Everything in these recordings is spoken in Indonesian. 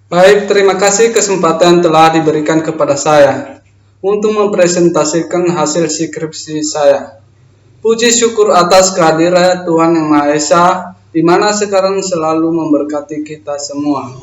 Baik, terima kasih kesempatan telah diberikan kepada saya untuk mempresentasikan hasil skripsi saya. Puji syukur atas kehadiran Tuhan Yang Maha Esa, di mana sekarang selalu memberkati kita semua.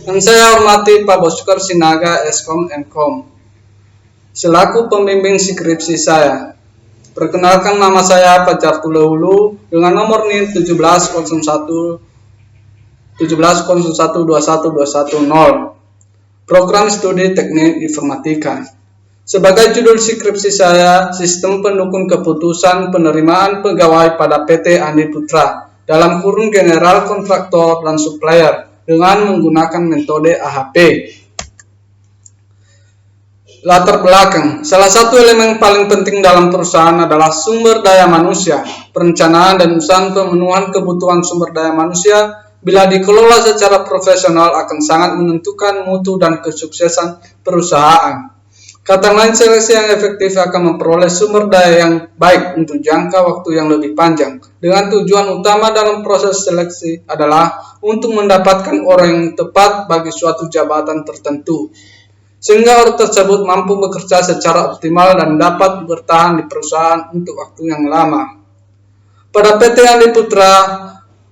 Dan saya hormati Pak Boskur Sinaga, Eskom Enkom, selaku pembimbing skripsi saya. Perkenalkan, nama saya Fajar Tulehulu dengan nomor NIM 1701212110. Program Studi Teknik Informatika. Sebagai judul skripsi saya, Sistem Pendukung Keputusan Penerimaan Pegawai pada PT Andi Putra dalam kurung General Kontraktor dan Supplier dengan menggunakan metode AHP. Latar belakang. Salah satu elemen paling penting dalam perusahaan adalah sumber daya manusia. Perencanaan dan usaha pemenuhan kebutuhan sumber daya manusia bila dikelola secara profesional akan sangat menentukan mutu dan kesuksesan perusahaan. Kata lain, seleksi yang efektif akan memperoleh sumber daya yang baik untuk jangka waktu yang lebih panjang. Dengan tujuan utama dalam proses seleksi adalah untuk mendapatkan orang yang tepat bagi suatu jabatan tertentu, sehingga orang tersebut mampu bekerja secara optimal dan dapat bertahan di perusahaan untuk waktu yang lama. Pada PT Andi Putra,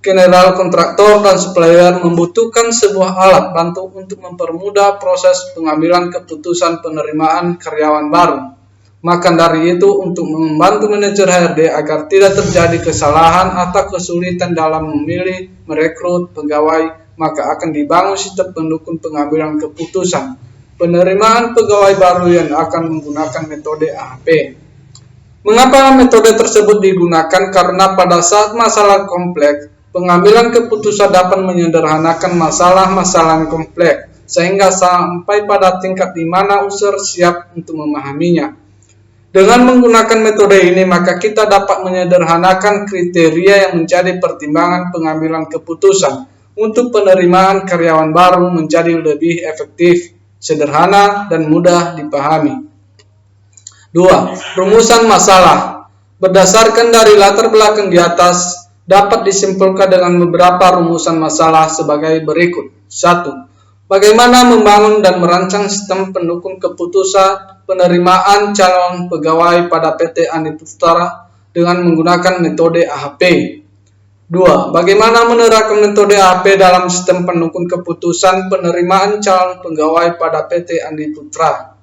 General Kontraktor dan Supplier membutuhkan sebuah alat bantu untuk mempermudah proses pengambilan keputusan penerimaan karyawan baru. Maka dari itu, untuk membantu manajer HRD agar tidak terjadi kesalahan atau kesulitan dalam memilih merekrut pegawai, maka akan dibangun sistem pendukung pengambilan keputusan penerimaan pegawai baru yang akan menggunakan metode AHP. Mengapa metode tersebut digunakan? Karena pada saat masalah kompleks, pengambilan keputusan dapat menyederhanakan masalah-masalah kompleks, sehingga sampai pada tingkat di mana user siap untuk memahaminya. Dengan menggunakan metode ini, maka kita dapat menyederhanakan kriteria yang menjadi pertimbangan pengambilan keputusan untuk penerimaan karyawan baru menjadi lebih efektif, sederhana, dan mudah dipahami. 2. Rumusan masalah. Berdasarkan dari latar belakang di atas, dapat disimpulkan dengan beberapa rumusan masalah sebagai berikut. 1. Bagaimana membangun dan merancang sistem pendukung keputusan penerimaan calon pegawai pada PT Andi Putra dengan menggunakan metode AHP. 2. Bagaimana menerapkan metode AHP dalam sistem pendukung keputusan penerimaan calon pegawai pada PT Andi Putra.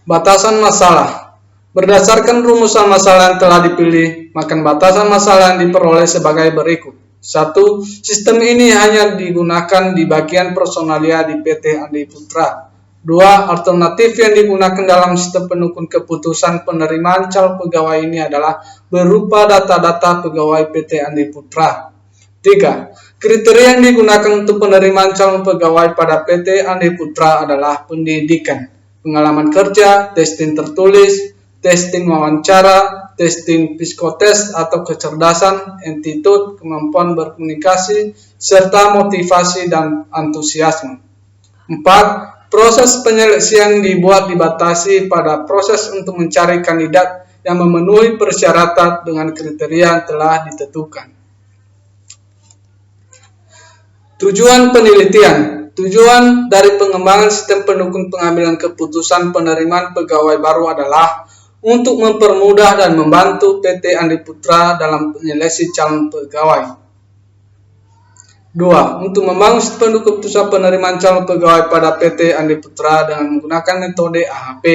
Batasan masalah. Berdasarkan rumusan masalah yang telah dipilih, maka batasan masalah yang diperoleh sebagai berikut. 1. Sistem ini hanya digunakan di bagian personalia di PT Andi Putra. 2. Alternatif yang digunakan dalam sistem pendukung keputusan penerimaan calon pegawai ini adalah berupa data-data pegawai PT Andi Putra. 3. Kriteria yang digunakan untuk penerimaan calon pegawai pada PT Andi Putra adalah pendidikan, pengalaman kerja, testing tertulis, testing wawancara, testing psikotes atau kecerdasan, attitude, kemampuan berkomunikasi, serta motivasi dan antusiasme. 4. Proses penyeleksian dibatasi pada proses untuk mencari kandidat yang memenuhi persyaratan dengan kriteria yang telah ditentukan. Tujuan penelitian. Tujuan dari pengembangan sistem pendukung pengambilan keputusan penerimaan pegawai baru adalah untuk mempermudah dan membantu PT Andi Putra dalam penyeleksi calon pegawai. 2. Untuk membangun sistem pendukung keputusan penerimaan calon pegawai pada PT Andi Putra dengan menggunakan metode AHP.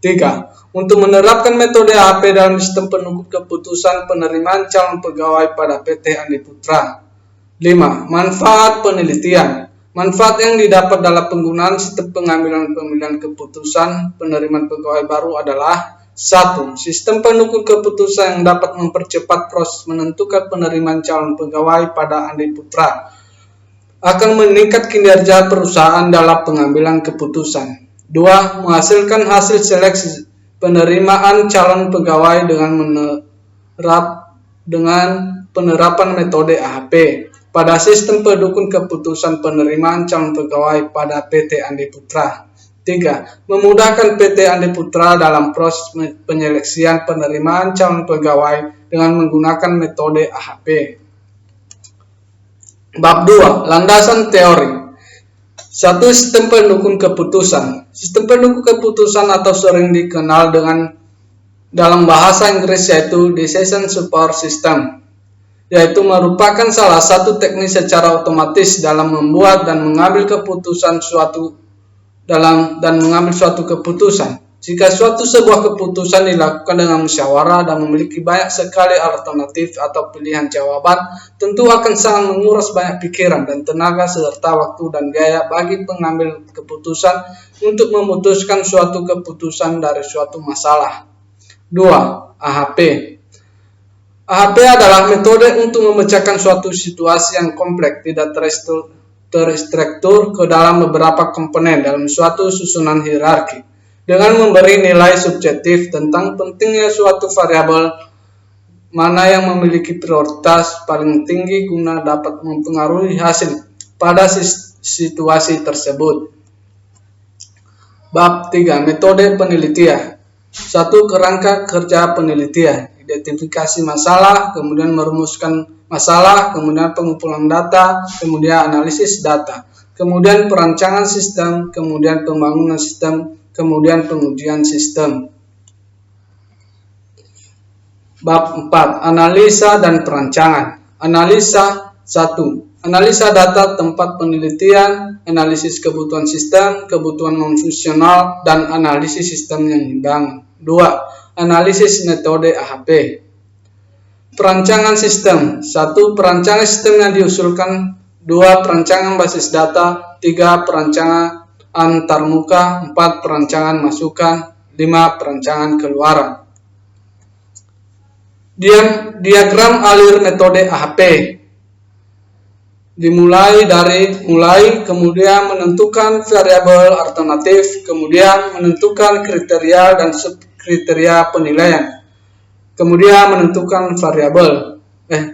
3. Untuk menerapkan metode AHP dalam sistem pendukung keputusan penerimaan calon pegawai pada PT Andi Putra. 5. Manfaat penelitian. Manfaat yang didapat dalam penggunaan sistem pengambilan keputusan penerimaan pegawai baru adalah 1. Sistem pendukung keputusan yang dapat mempercepat proses menentukan penerimaan calon pegawai pada Andi Putra akan meningkat kinerja perusahaan dalam pengambilan keputusan. 2. Menghasilkan hasil seleksi penerimaan calon pegawai dengan penerapan metode AHP pada sistem pendukung keputusan penerimaan calon pegawai pada PT Andi Putra. 3. Memudahkan PT Andi Putra dalam proses penyeleksian penerimaan calon pegawai dengan menggunakan metode AHP. Bab 2. Landasan teori. Satu, sistem pendukung keputusan. Sistem pendukung keputusan atau sering dikenal dengan dalam bahasa Inggris yaitu Decision Support System, yaitu merupakan salah satu teknik secara otomatis dalam membuat dan mengambil keputusan suatu keputusan. Jika sebuah keputusan dilakukan dengan musyawarah dan memiliki banyak sekali alternatif atau pilihan jawaban, tentu akan sangat menguras banyak pikiran dan tenaga serta waktu dan biaya bagi pengambil keputusan untuk memutuskan suatu keputusan dari suatu masalah. 2. AHP. AHP adalah metode untuk memecahkan suatu situasi yang kompleks, tidak terstruktur ke dalam beberapa komponen dalam suatu susunan hierarki, dengan memberi nilai subjektif tentang pentingnya suatu variabel mana yang memiliki prioritas paling tinggi guna dapat mempengaruhi hasil pada situasi tersebut. Bab 3. Metode penelitian. 1. Kerangka kerja penelitian. Identifikasi masalah, kemudian merumuskan masalah, kemudian pengumpulan data, kemudian analisis data, kemudian perancangan sistem, kemudian pembangunan sistem, kemudian pengujian sistem. Bab 4. Analisa dan perancangan. Analisa. 1. Analisa data tempat penelitian, analisis kebutuhan sistem, kebutuhan non-fungsional, dan analisis sistem yang dibangun. 2. Analisis metode AHP. Perancangan sistem. 1. Perancangan sistem yang diusulkan. 2. Perancangan basis data. 3. Perancangan antarmuka. 4. Perancangan masukan. 5. Perancangan keluaran. Diagram alir metode AHP. Dimulai dari kemudian menentukan variabel alternatif, kemudian menentukan kriteria dan subkriteria penilaian, kemudian menentukan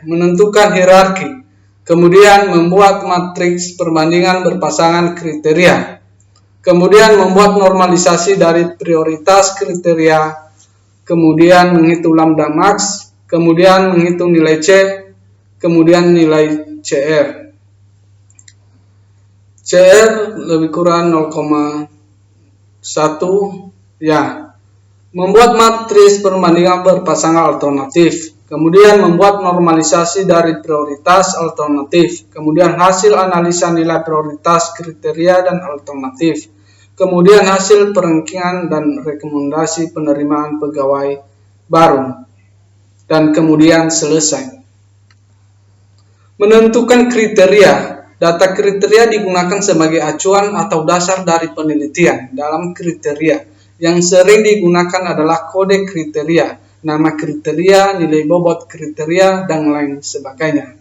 menentukan hierarki, kemudian membuat matriks perbandingan berpasangan kriteria, kemudian membuat normalisasi dari prioritas kriteria, kemudian menghitung lambda max, kemudian menghitung nilai C, kemudian nilai CR. CR lebih kurang 0,1 ya. Membuat matriks perbandingan berpasangan alternatif, kemudian membuat normalisasi dari prioritas alternatif, kemudian hasil analisa nilai prioritas kriteria dan alternatif, kemudian hasil perankingan dan rekomendasi penerimaan pegawai baru, dan kemudian selesai. Menentukan kriteria. Data kriteria digunakan sebagai acuan atau dasar dari penelitian. Dalam kriteria yang sering digunakan adalah kode kriteria, nama kriteria, nilai bobot kriteria, dan lain sebagainya.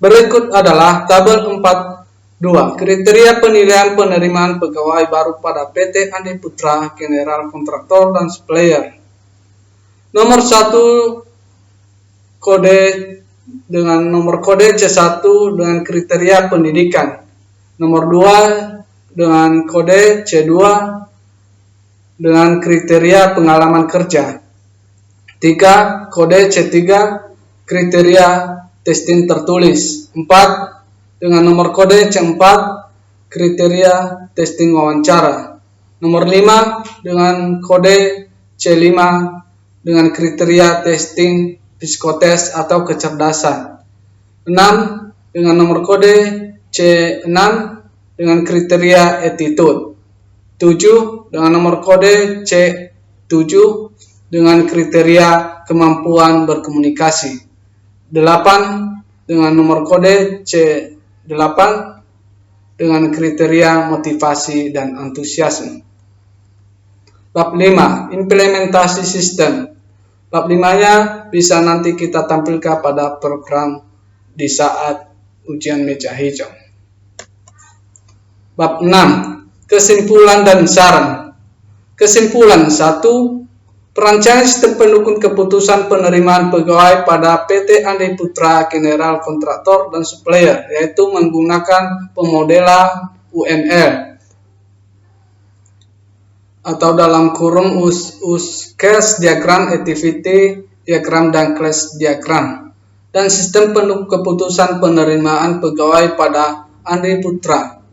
Berikut adalah tabel 4.2 kriteria penilaian penerimaan pegawai baru pada PT Andi Putra, General Kontraktor, dan Supplier. Nomor 1 dengan nomor kode C1 dengan kriteria pendidikan. Nomor 2 dengan kode C2 dengan kriteria pengalaman kerja. 3. Kode C3 kriteria testing tertulis. 4. Dengan nomor kode C4 kriteria testing wawancara. Nomor 5 dengan kode C5 dengan kriteria testing psikotes atau kecerdasan. 6. Dengan nomor kode C6 dengan kriteria attitude. 7. Dengan nomor kode C7 dengan kriteria kemampuan berkomunikasi. 8. Dengan nomor kode C8 dengan kriteria motivasi dan antusiasme. Bab 5. Implementasi sistem. Bab 5-nya bisa nanti kita tampilkan pada program di saat ujian meja hijau. Bab 6. Kesimpulan dan saran. Kesimpulan. 1. Perancangan sistem pendukung keputusan penerimaan pegawai pada PT Andi Putra, General Kontraktor, dan Supplier, yaitu menggunakan pemodelan UML atau dalam kurung case diagram, activity diagram, dan class diagram, dan sistem pendukung keputusan penerimaan pegawai pada Andi Putra.